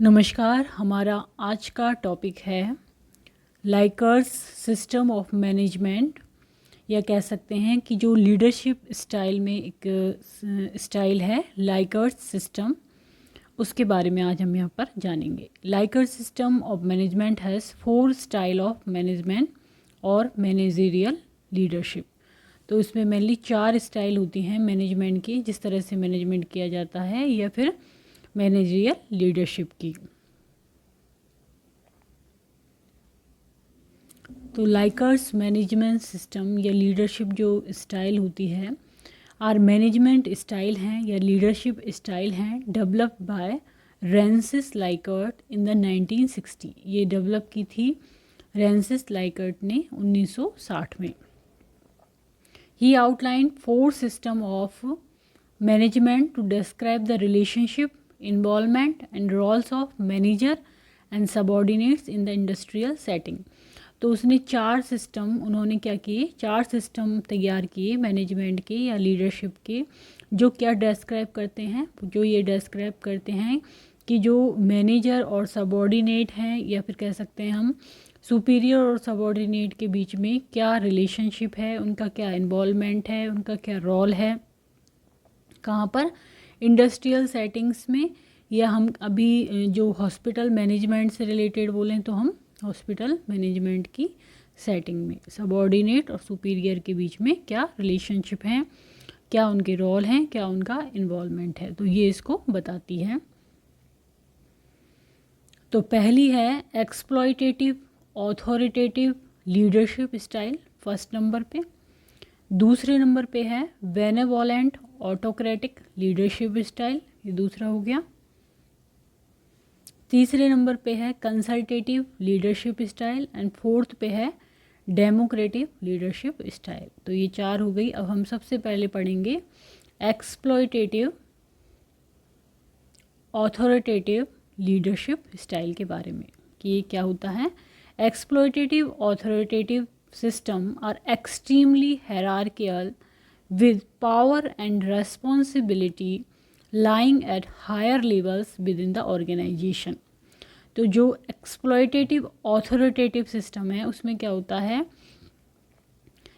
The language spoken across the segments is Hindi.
नमस्कार। हमारा आज का टॉपिक है लाइकर्स सिस्टम ऑफ मैनेजमेंट, या कह सकते हैं कि जो लीडरशिप स्टाइल में एक स्टाइल है लाइकर्स सिस्टम, उसके बारे में आज हम यहाँ पर जानेंगे। Likers system of management has 4 style of management और मैनेजरियल लीडरशिप। तो इसमें मेनली 4 स्टाइल होती हैं मैनेजमेंट की, जिस तरह से मैनेजमेंट किया जाता है, या फिर मैनेजरियल लीडरशिप की। तो लाइकर्स मैनेजमेंट सिस्टम या लीडरशिप जो स्टाइल होती है, आर मैनेजमेंट स्टाइल हैं या लीडरशिप स्टाइल हैं developed by Rensis Likert in the 1960। ये डेवलप की थी रेंसिस लाइकर्ट ने 1960 में। He outline 4 system of management to describe the relationship, involvement and roles of manager and subordinates in the industrial setting. तो उसने 4 सिस्टम, उन्होंने क्या किए, 4 सिस्टम तैयार किए मैनेजमेंट के या लीडरशिप के, जो क्या डिस्क्राइब करते हैं, जो ये डिस्क्राइब करते हैं कि जो मैनेजर और सबॉर्डिनेट हैं, या फिर कह सकते हैं हम सुपीरियर और सबॉर्डिनेट के बीच में क्या रिलेशनशिप है, उनका क्या इन्वॉल्वमेंट है, उनका क्या रोल है, कहाँ पर, इंडस्ट्रियल सेटिंग्स में, या हम अभी जो हॉस्पिटल मैनेजमेंट से रिलेटेड बोलें तो हम हॉस्पिटल मैनेजमेंट की सेटिंग में सबॉर्डिनेट और सुपीरियर के बीच में क्या रिलेशनशिप है, क्या उनके रोल हैं, क्या उनका इन्वॉल्वमेंट है, तो ये इसको बताती है। तो पहली है exploitative authoritative leadership style, first number पे। दूसरे नंबर पे है बेनेवोलेंट ऑटोक्रेटिक लीडरशिप स्टाइल, ये दूसरा हो गया। तीसरे नंबर पे है consultative leadership style and fourth पे है डेमोक्रेटिव लीडरशिप स्टाइल। तो ये 4 हो गई। अब हम सबसे पहले पढ़ेंगे एक्सप्लॉयटेटिव ऑथोरिटेटिव लीडरशिप स्टाइल के बारे में कि ये क्या होता है। Exploitative authoritative system are extremely hierarchical with power and responsibility lying at higher levels within the organization। तो जो exploitative authoritative system है उसमें क्या होता है,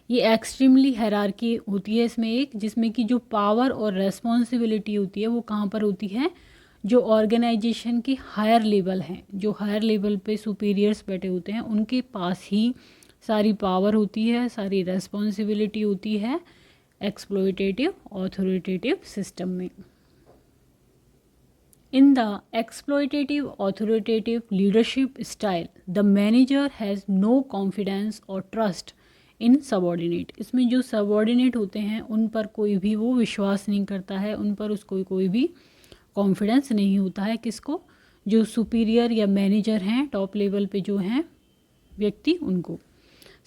ये एक्सट्रीमली हायरार्की होती है इसमें एक, जिसमें कि जो पावर और रेस्पॉन्सिबिलिटी होती है वो कहाँ पर होती है, जो ऑर्गेनाइजेशन की हायर लेवल हैं, जो हायर लेवल पे सुपीरियर्स बैठे होते हैं उनके पास ही सारी पावर होती है, सारी रेस्पॉन्सिबिलिटी होती है एक्सप्लॉयटेटिव ऑथोरिटेटिव सिस्टम में। In the exploitative authoritative leadership style the manager has no confidence और ट्रस्ट इन सबॉर्डिनेट। इसमें जो सबॉर्डिनेट होते हैं उन पर कोई भी वो विश्वास नहीं करता है, उन पर उसको कोई भी कॉन्फिडेंस नहीं होता है। किसको, जो सुपीरियर या मैनेजर हैं, टॉप लेवल पे जो हैं व्यक्ति, उनको।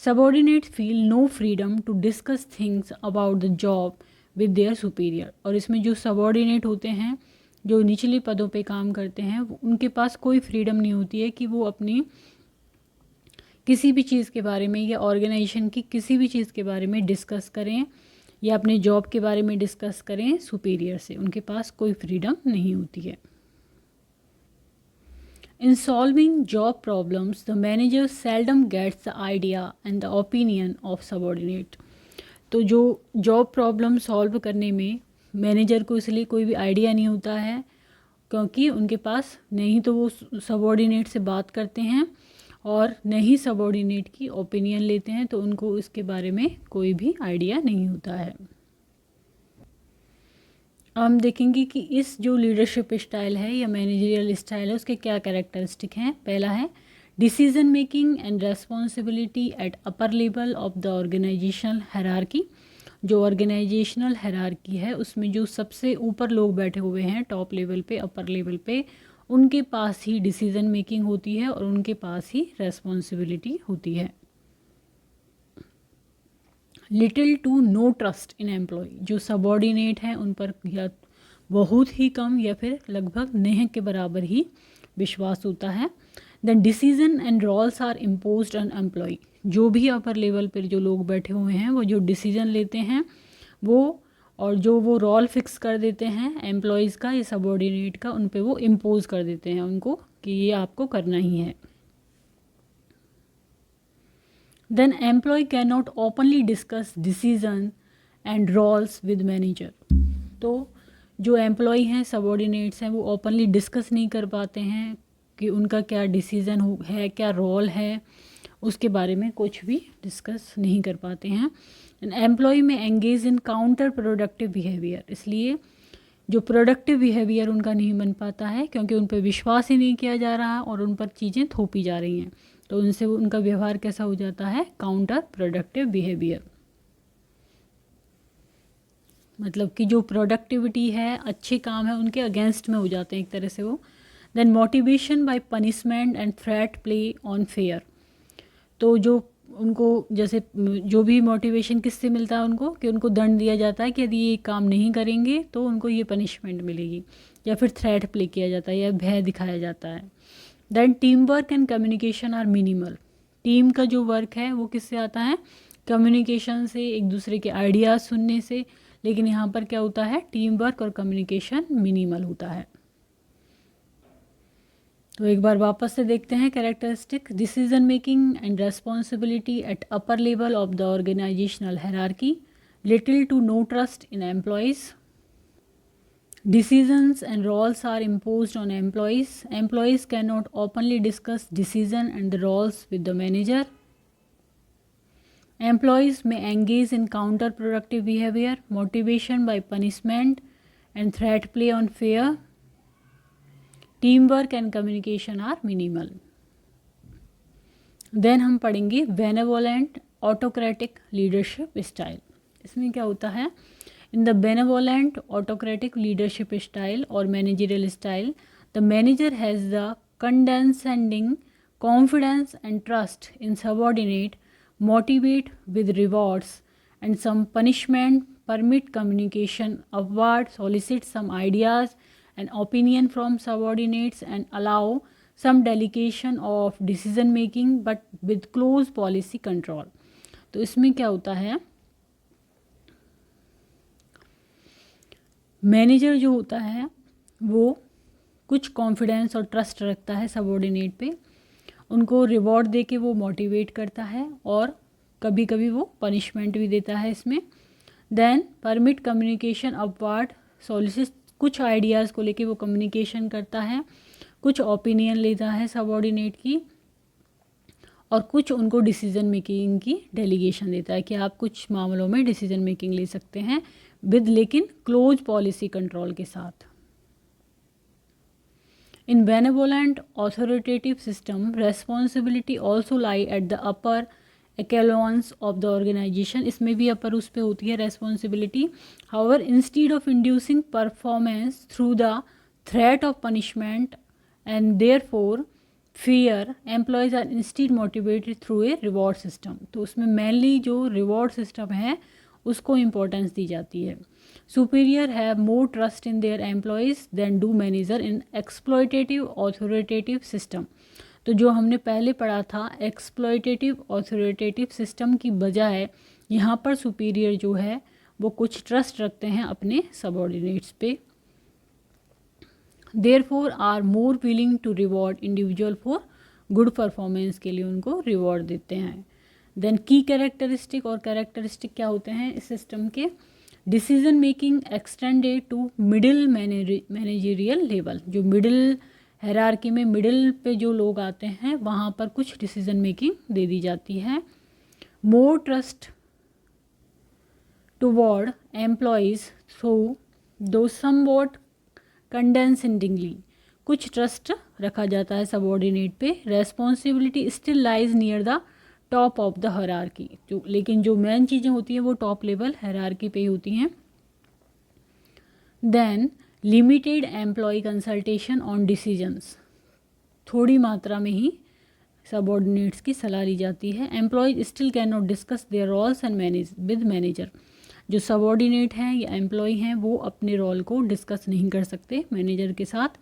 Subordinates feel no freedom to discuss things about the job with their superior. और इसमें जो सबॉर्डिनेट होते हैं, जो निचले पदों पे काम करते हैं, उनके पास कोई फ्रीडम नहीं होती है कि वो अपनी किसी भी चीज़ के बारे में या ऑर्गेनाइजेशन की किसी भी चीज़ के बारे में डिस्कस करें या अपने जॉब के बारे में डिस्कस करें सुपीरियर से, उनके पास कोई फ्रीडम नहीं होती है। In solving job problems, the manager seldom gets the idea and the opinion of subordinate। तो जो जॉब प्रॉब्लम सॉल्व करने में मैनेजर को इसलिए कोई भी आइडिया नहीं होता है, क्योंकि उनके पास नहीं तो वो सबॉर्डिनेट से बात करते हैं और नहीं सबॉर्डिनेट की ओपिनियन लेते हैं, तो उनको इसके बारे में कोई भी आइडिया नहीं होता है। हम देखेंगे कि इस जो लीडरशिप स्टाइल है या मैनेजरियल स्टाइल है उसके क्या कैरेक्टरिस्टिक हैं। पहला है decision making and responsibility at upper level of the organizational hierarchy. जो ऑर्गेनाइजेशनल हायरार्की है उसमें जो सबसे ऊपर लोग बैठे हुए हैं टॉप लेवल पे, अपर लेवल पे, उनके पास ही डिसीजन मेकिंग होती है और उनके पास ही रेस्पॉन्सिबिलिटी होती है। Little to no trust in employ. जो सबॉर्डिनेट हैं उन पर या बहुत ही कम या फिर लगभग नेह के बराबर ही विश्वास होता है। Then decision and roles are imposed on employ. जो भी अपर लेवल पर जो लोग बैठे हुए हैं वो जो डिसीजन लेते हैं वो और जो वो रोल फिक्स कर देते हैं एम्प्लॉयज़ का या सबॉर्डिनेट का, उन पे वो इम्पोज कर देते हैं उनको कि ये आपको करना ही है। Then employ can not openly discuss decision and roles with manager. तो जो एम्प्लॉय हैं, सबॉर्डिनेट्स हैं, वो ओपनली डिस्कस नहीं कर पाते हैं कि उनका क्या डिसीज़न है, क्या रोल है, उसके बारे में कुछ भी डिस्कस नहीं कर पाते हैं। एम्प्लॉय में engage in counter productive behaviour, इसलिए जो प्रोडक्टिव बिहेवियर उनका नहीं बन पाता है क्योंकि उन पर विश्वास ही नहीं किया जा रहा और उन पर चीज़ें थोपी जा रही हैं, तो उनसे उनका व्यवहार कैसा हो जाता है, काउंटर प्रोडक्टिव बिहेवियर। मतलब कि जो प्रोडक्टिविटी है, अच्छे काम है, उनके अगेंस्ट में हो जाते हैं एक तरह से वो। Then motivation by punishment and threat play on fear. तो जो उनको जैसे जो भी मोटिवेशन किससे मिलता है उनको, कि उनको दंड दिया जाता है कि यदि ये काम नहीं करेंगे तो उनको ये पनिशमेंट मिलेगी, या फिर थ्रेट प्ले किया जाता है या भय दिखाया जाता है। Then team work and communication are minimal. Team का जो वर्क है वो किससे आता है, कम्युनिकेशन से, एक दूसरे के आइडियाज़ सुनने से। लेकिन यहाँ पर क्या होता है, टीम वर्क और कम्युनिकेशन मिनिमल होता है। तो एक बार वापस से देखते हैं characteristic. Decision making and responsibility at upper level of the organizational hierarchy, little to no trust in employees. Decisions and roles are imposed on employees. Employees cannot openly discuss decision and the roles with the manager. Employees may engage in counterproductive behavior, motivation by punishment and threat play on fear. Teamwork and communication are minimal. Then हम पढ़ेंगे benevolent autocratic leadership style. इसमें क्या होता है, in the benevolent autocratic leadership style or managerial style, the manager has the condescending confidence and trust in subordinate, motivate with rewards and some punishment, permit communication upward, solicit some ideas and opinion from subordinates and allow some delegation of decision making but with close policy control. तो इसमें क्या होता है, मैनेजर जो होता है वो कुछ कॉन्फिडेंस और ट्रस्ट रखता है सबॉर्डिनेट पे, उनको रिवॉर्ड दे के वो मोटिवेट करता है और कभी कभी वो पनिशमेंट भी देता है इसमें। Then permit communication upward, solicit, कुछ आइडियाज़ को लेके वो कम्युनिकेशन करता है, कुछ ओपिनियन लेता है सबॉर्डिनेट की, और कुछ उनको डिसीजन मेकिंग की डेलीगेशन देता है कि आप कुछ मामलों में डिसीजन मेकिंग ले सकते हैं विद, लेकिन क्लोज पॉलिसी कंट्रोल के साथ। In benevolent authoritative system responsibility also lie at the upper echelons of the organisation, इसमें भी अपर उस पर होती है responsibility. However instead of inducing performance through the threat of punishment and therefore fear, employees are instead motivated through a reward system. तो उसमें मेनली जो रिवॉर्ड सिस्टम है उसको इम्पोर्टेंस दी जाती है। Superior have more trust in their employees then do manager in exploitative authoritative system. तो जो हमने पहले पढ़ा था एक्सप्लॉयटेटिव ऑथोरिटेटिव सिस्टम की बजाय यहाँ पर सुपीरियर जो है वो कुछ ट्रस्ट रखते हैं अपने सबऑर्डिनेट्स पे। Therefore are more willing to reward individual for good performance के लिए उनको रिवॉर्ड देते हैं। देन की कैरेक्टरिस्टिक, और कैरेक्टरिस्टिक क्या होते हैं इस सिस्टम के, decision making extended to middle managerial level. जो मिडिल हायरार्की में मिडिल पे जो लोग आते हैं वहाँ पर कुछ डिसीजन मेकिंग दे दी जाती है। मोर ट्रस्ट टुवर्ड एम्प्लॉयज़ थ्रू दो समवॉट कंडेंसेंडिंगली, कुछ ट्रस्ट रखा जाता है सबऑर्डिनेट पे। Responsibility still lies near the top of the hierarchy, जो लेकिन जो मेन चीज़ें होती हैं वो टॉप लेवल हायरार्की पे ही होती हैं। Then limited employ consultation on decisions, थोड़ी मात्रा में ही सबऑर्डिनेट्स की सलाह ली जाती है। Employees still can not discuss their roles and manage with manager, जो सबऑर्डिनेट हैं या एम्प्लॉय हैं वो अपने रोल को डिस्कस नहीं कर सकते मैनेजर के साथ।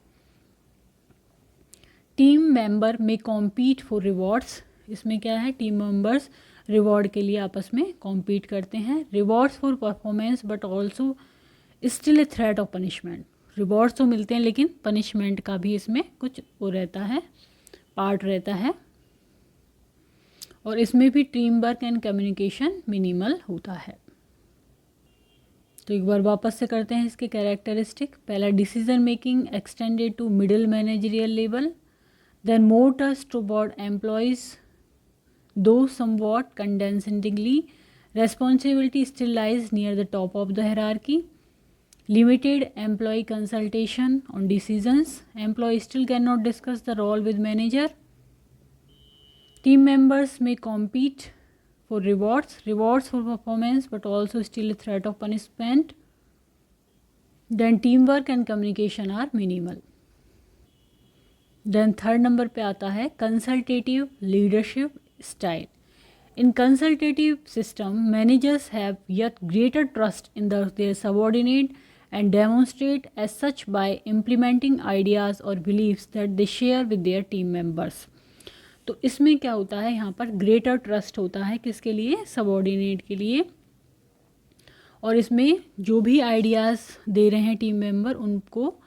टीम मेंबर में कॉम्पीट फॉर रिवॉर्ड्स, इसमें क्या है, टीम मेंबर्स रिवॉर्ड के लिए आपस में कॉम्पीट करते हैं। Rewards for performance but also still a threat of punishment. Rewards तो मिलते हैं लेकिन पनिशमेंट का भी इसमें कुछ वो रहता है, पार्ट रहता है। और इसमें भी team work and communication minimal होता है। तो एक बार वापस से करते हैं इसके कैरेक्टरिस्टिक। पहला, decision making extended to middle managerial level, then more trust toward employees though somewhat condescendingly, responsibility still lies near the top of the hierarchy, limited employee consultation on decisions, employee still cannot discuss the role with manager, team members may compete for rewards for performance but also still a threat of punishment, then teamwork and communication are minimal. Then third number पे आता है consultative leadership style. In consultative system, managers have yet greater trust in their subordinate and demonstrate as such by implementing ideas or beliefs that they share with their team members. तो इसमें क्या होता है, यहाँ पर ग्रेटर ट्रस्ट होता है किसके लिए, सबॉर्डिनेट के लिए, और इसमें जो भी आइडियाज़ दे रहे हैं टीम मेंबर उनको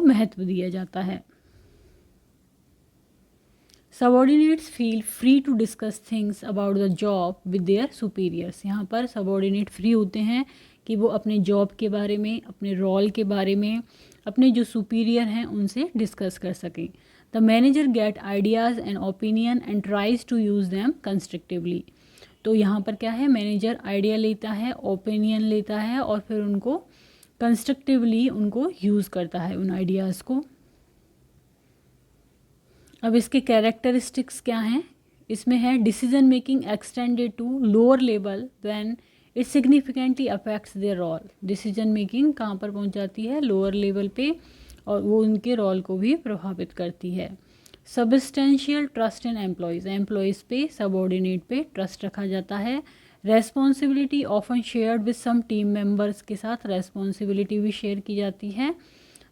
महत्व दिया जाता है। Subordinates feel free to discuss things about the job with their superiors. यहाँ पर सबॉर्डिनेट फ्री होते हैं कि वो अपने जॉब के बारे में, अपने रोल के बारे में, अपने जो सुपीरियर हैं उनसे डिस्कस कर सकें। The manager get ideas and opinion and tries to use them constructively. तो यहाँ पर क्या है, मैनेजर आइडिया लेता है, ओपिनियन लेता है और फिर उनको कंस्ट्रक्टिवली उनको यूज़ करता है उन आइडियाज़ को। अब इसके कैरेक्टरिस्टिक्स क्या हैं, इसमें है decision making extended to lower level when it significantly affects their role. Decision making कहाँ पर पहुँच जाती है, लोअर लेवल पे, और वो उनके रोल को भी प्रभावित करती है। Substantial trust in employees, employees पे, सबॉर्डिनेट पे ट्रस्ट रखा जाता है। Responsibility often shared with some team members, के साथ रेस्पॉन्सिबिलिटी भी शेयर की जाती है।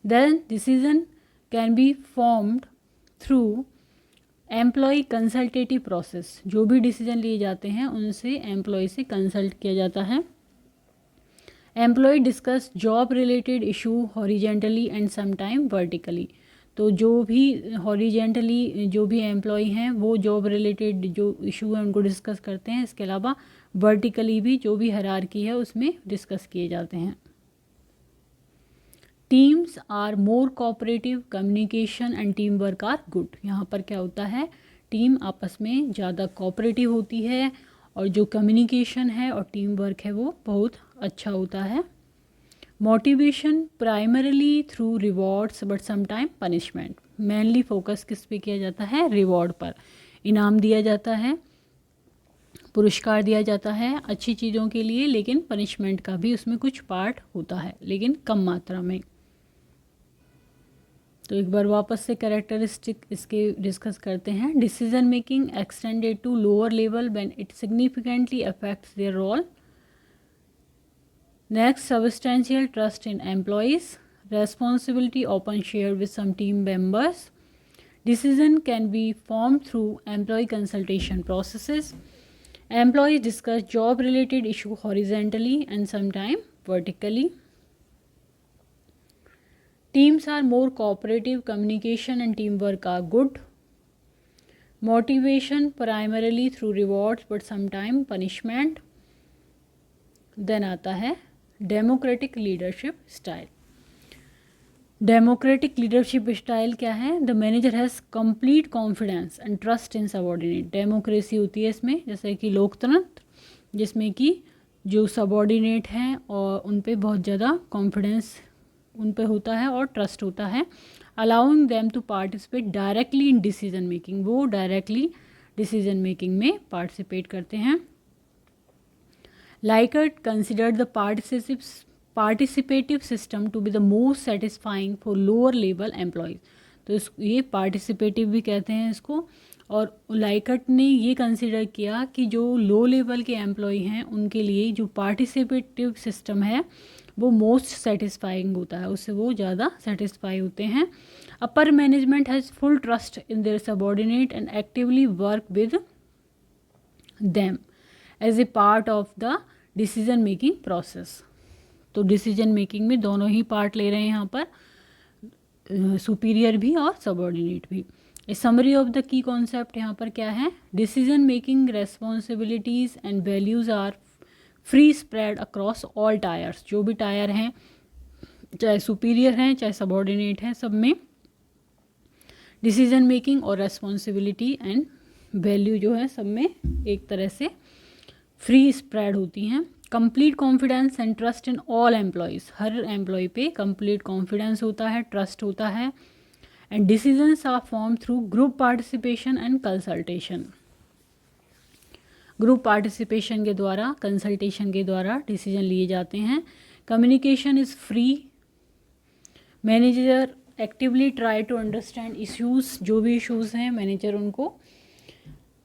Then decision can be formed through employ consultative process, जो भी डिसीजन लिए जाते हैं उनसे एम्प्लॉय से कंसल्ट किया जाता है। Employ discuss job related issue horizontally and sometime vertically, तो जो भी हॉरिजेंटली जो भी एम्प्लॉय हैं वो जॉब रिलेटेड जो इशू है उनको डिस्कस करते हैं। इसके अलावा वर्टिकली भी जो भी हायरार्की है उसमें डिस्कस किए जाते हैं। Teams are more cooperative, communication and team work are good. यहाँ पर क्या होता है, टीम आपस में ज़्यादा कोऑपरेटिव होती है और जो कम्युनिकेशन है और टीम वर्क है वो बहुत अच्छा होता है। Motivation primarily through rewards but sometime punishment, mainly focus किस पे किया जाता है, रिवॉर्ड पर। इनाम दिया जाता है, पुरस्कार दिया जाता है अच्छी चीज़ों के लिए, लेकिन पनिशमेंट का भी उसमें कुछ पार्ट होता है लेकिन कम मात्रा में। तो एक बार वापस से कैरेक्टरिस्टिक इसके डिस्कस करते हैं। Decision making extended to lower level when it significantly affects their role. Next, substantial trust in employees, responsibility open share with some team members. Decision can be formed through employee consultation processes. Employees discuss job-related issue horizontally and sometimes vertically. Teams are more cooperative, communication and teamwork are good. Motivation primarily through rewards but sometimes punishment. Then आता है democratic leadership style. Democratic leadership style क्या है, the manager has complete confidence and trust in subordinate. Democracy होती है इसमें, जैसे कि लोकतंत्र, जिसमें कि जो सबॉर्डिनेट हैं और उन पे बहुत ज़्यादा कॉन्फिडेंस उन पे होता है और ट्रस्ट होता है। Allowing them to participate directly in decision making, वो डायरेक्टली डिसीजन मेकिंग में पार्टिसिपेट करते हैं। Likert considered the participative system to be the most satisfying for lower level employees. तो ये पार्टिसिपेटिव भी कहते हैं इसको। और लाइकर्ट ने ये कंसिडर किया कि जो लो लेवल के एम्प्लॉय हैं उनके लिए जो पार्टिसिपेटिव सिस्टम है वो मोस्ट सेटिस्फाइंग होता है, उससे वो ज़्यादा सेटिस्फाई होते हैं। Upper management has full trust in their subordinate and actively work with them as a part of the decision making process. तो डिसीजन मेकिंग में दोनों ही पार्ट ले रहे हैं यहाँ पर, सुपीरियर भी और सबॉर्डिनेट भी। A summary of the key concept यहाँ पर क्या है, decision making responsibilities and values are free spread across all tiers. जो भी टायर हैं, चाहे सुपीरियर हैं चाहे सबॉर्डिनेट हैं, सब में डिसीजन मेकिंग और रेस्पॉन्सिबिलिटी एंड वैल्यू जो है सब में एक तरह से फ्री स्प्रेड होती हैं। Complete confidence and trust in all employees, हर एम्प्लॉय पे कंप्लीट कॉन्फिडेंस होता है, ट्रस्ट होता है। And decisions are form through group participation and consultation, group participation के द्वारा, कंसल्टेशन के द्वारा डिसीजन लिए जाते हैं। Communication is free, manager actively try to understand issues, जो भी इश्यूज़ हैं मैनेजर उनको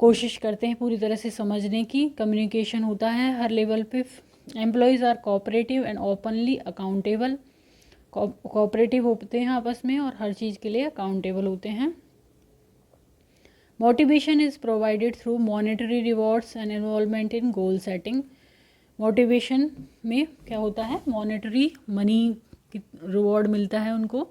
कोशिश करते हैं पूरी तरह से समझने की। कम्युनिकेशन होता है हर लेवल पे। Employees are cooperative and openly accountable, cooperative होते हैं आपस में और हर चीज़ के लिए अकाउंटेबल होते हैं। Motivation is provided through monetary rewards and involvement in goal setting. Motivation में क्या होता है, मॉनेटरी मनी की रिवॉर्ड मिलता है उनको,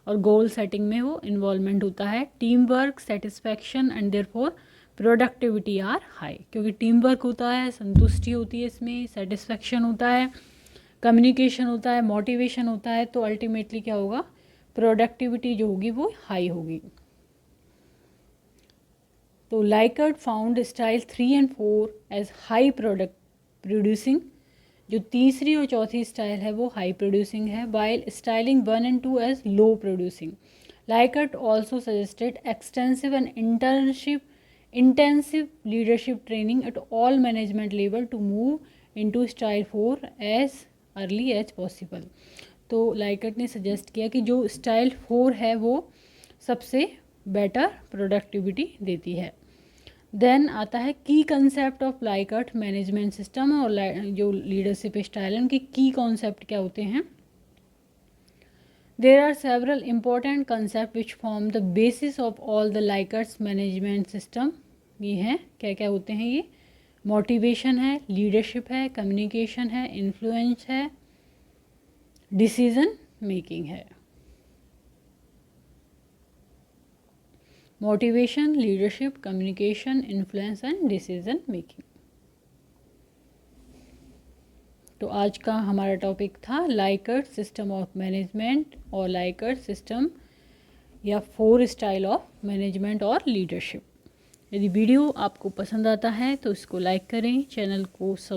और गोल सेटिंग में वो इन्वॉल्वमेंट होता है। Team work, satisfaction and therefore productivity are high, क्योंकि टीम वर्क होता है, संतुष्टि होती है इसमें, सेटिस्फैक्शन होता है, कम्युनिकेशन होता है, मोटिवेशन होता है, तो अल्टीमेटली क्या होगा, प्रोडक्टिविटी जो होगी वो हाई होगी। तो Likert found style 3 and 4 as high product producing, जो तीसरी और चौथी स्टाइल है वो हाई प्रोड्यूसिंग है, while styling 1 and 2 as low producing. Likert also suggested extensive and intensive leadership training at all management level to move into style 4 as early as possible। तो लाइकर्ट ने सजेस्ट किया कि जो स्टाइल 4 है वो सबसे बेटर प्रोडक्टिविटी देती है। देन आता है की concept of Likert management system, और जो लीडरशिप स्टाइल है उनके की कॉन्सेप्ट क्या होते हैं। There are several important concepts which form the basis of all the Likert's management system। ये हैं क्या क्या होते हैं ये, मोटिवेशन है, लीडरशिप है, कम्युनिकेशन है, इन्फ्लुएंस है, डिसीजन मेकिंग है। Motivation, leadership, communication, influence and decision making. तो आज का हमारा टॉपिक था लाइकर्ट सिस्टम ऑफ मैनेजमेंट और लाइकर्ट सिस्टम या 4 स्टाइल ऑफ मैनेजमेंट और लीडरशिप। यदि वीडियो आपको पसंद आता है तो इसको लाइक करें, चैनल को